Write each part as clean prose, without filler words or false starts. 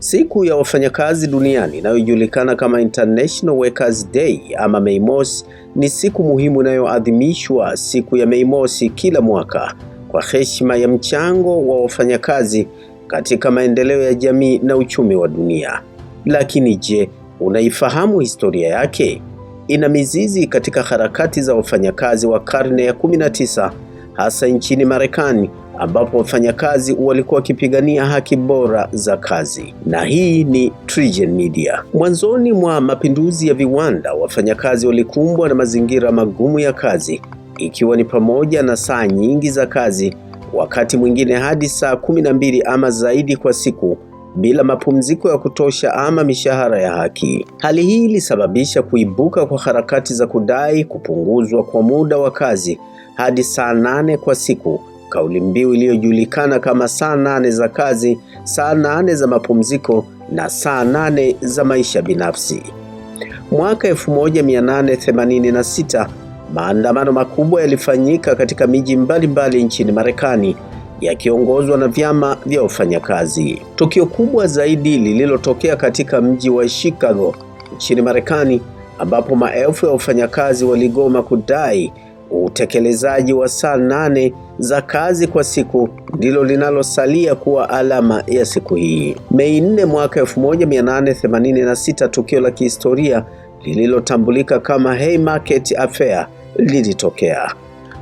Siku ya wafanyakazi duniani inayojulikana kama International Workers Day ama Mei Mosi ni siku muhimu inayoadhimishwa siku ya Mei Mosi kila mwaka kwa heshima ya mchango wa wafanyakazi katika maendeleo ya jamii na uchumi wa dunia. Lakini je, unaifahamu historia yake? Ina mizizi katika harakati za wafanyakazi wa karne ya 19 hasa nchini Marekani, ambapo wafanyakazi walikuwa wakipigania haki bora za kazi. Na hii ni TriGen Media. Mwanzoni mwa mapinduzi ya viwanda, wafanyakazi walikumbwa na mazingira magumu ya kazi, ikiwa ni pamoja na saa nyingi za kazi, wakati mwingine hadi saa 12 ama zaidi kwa siku, bila mapumziko ya kutosha ama mishahara ya haki. Hali hii ilisababisha kuibuka kwa harakati za kudai kupunguzwa kwa muda wa kazi hadi saa 8 kwa siku, kauli mbiu iliyojulikana kama saa 8 za kazi, saa 8 za mapumziko na saa 8 za maisha binafsi. Mwaka 1886 maandamano makubwa yalifanyika katika miji mbalimbali nchini Marekani, yakiongozwa na vyama vya wafanyakazi. Tukio kubwa zaidi lililotokea katika mji wa Chicago nchini Marekani, ambapo maelfu ya wafanyakazi waligoma kudai utekelezaji wa saa 8 za kazi kwa siku, ndilo linalosalia kuwa alama ya siku hii. Mei 4 mwaka 1886, tukio la kihistoria lililotambulika kama Haymarket Affair lilitokea.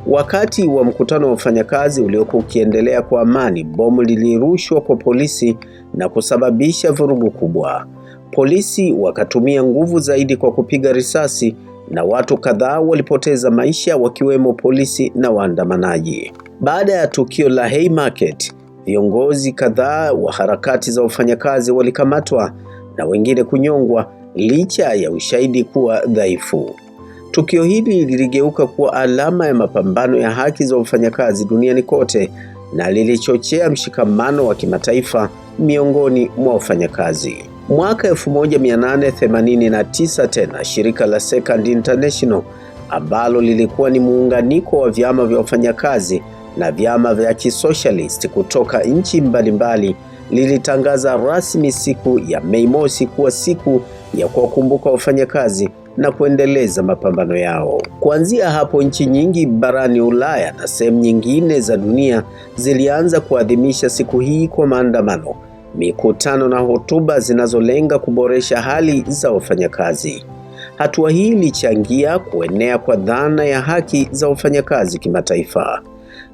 Wakati wa mkutano wa wafanyakazi uliokuwa ukiendelea kwa amani, bomu lilirushwa kwa polisi na kusababisha vurugu kubwa. Polisi wakatumia nguvu zaidi kwa kupiga risasi na watu kadhaa walipoteza maisha, wakiwemo polisi na waandamanaji. Baada ya tukio la Haymarket, viongozi kadhaa wa harakati za wafanyakazi walikamatwa na wengine kunyongwa licha ya ushahidi kuwa dhaifu. Tukio hili liligeuka kuwa alama ya mapambano ya haki za wafanyakazi duniani kote na lilichochea mshikamano wa kimataifa miongoni mwa wafanyakazi. Mwaka 1889 tena shirika la Second International, ambalo lilikuwa ni muunganiko wa vyama vya wafanyakazi na vyama vya kisocialist kutoka nchi mbalimbali, lilitangaza rasmi siku ya Mei Mosi kuwa siku ya kuwakumbuka wafanyakazi na kuendeleza mapambano yao. Kuanzia hapo, nchi nyingi barani Ulaya na sehemu nyingine za dunia zilianza kuadhimisha siku hii kwa maandamano, mikutano na hotuba zinazolenga kuboresha hali za wafanyakazi. Hatua hii ilichangia kuenea kwa dhana ya haki za wafanyakazi kimataifa.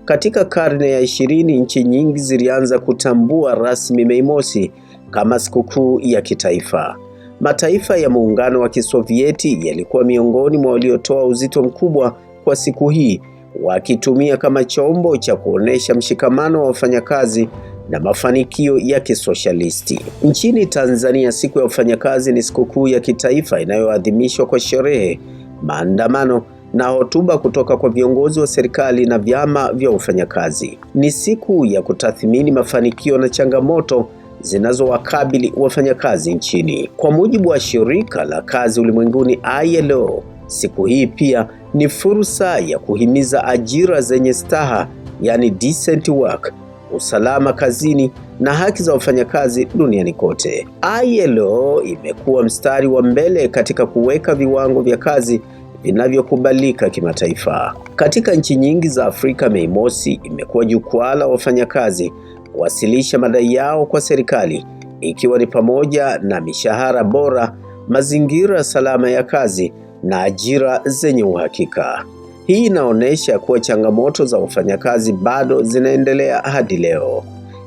Katika karne ya 20, nchi nyingi zilianza kutambua rasmi Mei Mosi kama sikukuu ya kitaifa. Mataifa ya muungano wa Kisovieti yalikuwa miongoni mwa waliotoa uzito mkubwa kwa siku hii, wakitumia kama chombo cha kuonesha mshikamano wa wafanyakazi na mafanikio ya kisosialisti. Nchini Tanzania, siku ya wafanyakazi ni sikukuu ya kitaifa inayoadhimishwa kwa sherehe, maandamano na hotuba kutoka kwa viongozi wa serikali na vyama vya wafanyakazi. Ni siku ya kutathmini mafanikio na changamoto zinazowakabili wafanyakazi nchini. Kwa mujibu wa shirika la kazi ulimwenguni ILO, siku hii pia ni fursa ya kuhimiza ajira zenye staha, yani decent work, usalama kazini na haki za wafanyakazi duniani kote. ILO imekuwa mstari wa mbele katika kuweka viwango vya kazi vinavyokubalika kimataifa. Katika nchi nyingi za Afrika, Mei Mosi imekuwa jukwaa la wafanyakazi kuwasilisha madai yao kwa serikali, ikiwa ni pamoja na mishahara bora, mazingira salama ya kazi na ajira zenye uhakika. Hii inaonyesha kuwa changamoto za wafanyakazi bado zinaendelea hadi leo.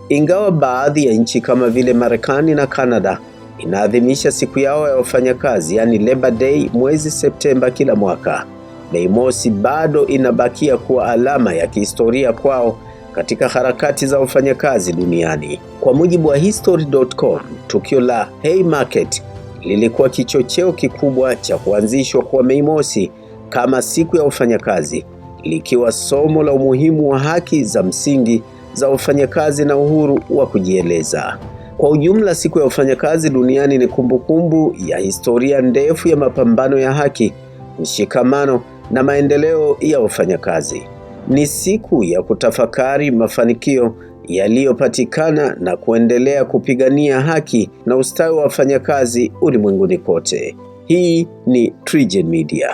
Ingawa baadhi ya nchi kama vile Marekani na Canada inaadhimisha siku yao ya wafanyakazi, yani Labor Day, mwezi Septemba kila mwaka, Mei Mosi bado inabakia kuwa alama ya kihistoria kwao katika harakati za wafanyakazi duniani. Kwa mujibu wa History.com, tukio la Haymarket lilikuwa kichocheo kikubwa cha kuanzishwa kwa Mei Mosi kama siku ya wafanyakazi, likiwa somo la umuhimu wa haki za msingi za wafanyakazi na uhuru wa kujieleza. Kwa ujumla, siku ya wafanyakazi duniani ni kumbukumbu ya historia ndefu ya mapambano ya haki, mshikamano na maendeleo ya wafanyakazi. Ni siku ya kutafakari mafanikio yaliyopatikana na kuendelea kupigania haki na ustawi wa wafanyakazi ulimwenguni kote. Hii ni TriGen Media.